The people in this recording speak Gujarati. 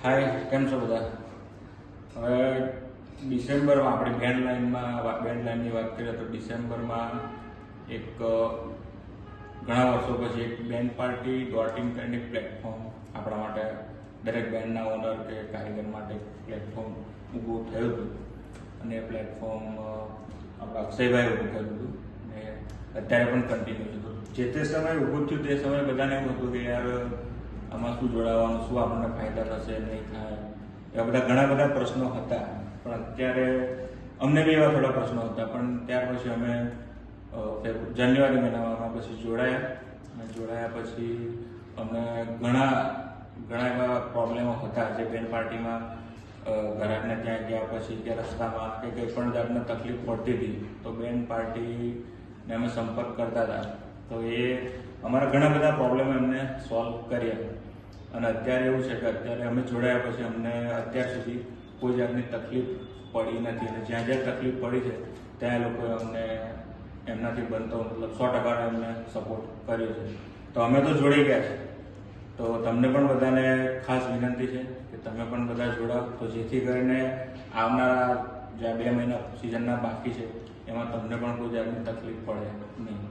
હાય, કેમ છો બધા? હવે ડિસેમ્બરમાં આપણી બેન્ડ લાઇનની વાત કરીએ તો ડિસેમ્બરમાં એક ઘણા વર્ષો પછી એક બેન્ડ પાર્ટી .in કરીને પ્લેટફોર્મ આપણા માટે દરેક બેન્ડના ઓનર કે કારીગર માટે પ્લેટફોર્મ ઊભું થયું હતું. અને એ પ્લેટફોર્મ આપણા અક્ષયભાઈ ઊભું કર્યું હતું અને અત્યારે પણ કન્ટિન્યુ છે. તો જે તે સમયે ઊભું થયું તે સમયે બધાને એવું હતું કે યાર આમાં શું જોડાવાનું, શું આપણને ફાયદા થશે, નહીં થાય, એવા ઘણા બધા પ્રશ્નો હતા. પણ અત્યારે અમને બી એવા થોડા પ્રશ્નો હતા, પણ ત્યાર પછી અમે જાન્યુઆરી મહિનામાં પછી જોડાયા પછી અમને ઘણા એવા પ્રોબ્લેમો હતા જે બેન્ડ પાર્ટીમાં ઘરાકને ત્યાં ગયા પછી કે રસ્તામાં કે કંઈ પણ જાતને તકલીફ પડતી હતી તો બેન્ડ પાર્ટીને અમે સંપર્ક કરતા હતા. તો એ અમારા ઘણા બધા પ્રોબ્લેમ એમને સોલ્વ કર્યા. અને અત્યારે એવું છે કે અત્યારે અમે જોડાયા પછી અમને અત્યાર સુધી કોઈ જાતની તકલીફ પડી નથી. અને જ્યાં જ્યાં તકલીફ પડી છે ત્યાં લોકોએ અમને એમનાથી બનતો મતલબ 100% એમને સપોર્ટ કર્યો છે. તો અમે તો જોડાઈ ગયા છે. તો તમને પણ બધાને ખાસ વિનંતી છે કે તમે પણ બધા જોડાઓ, તો જેથી કરીને આવનારા જે 2 મહિના સિઝનના બાકી છે એમાં તમને પણ કોઈ જાતની તકલીફ પડે નહીં.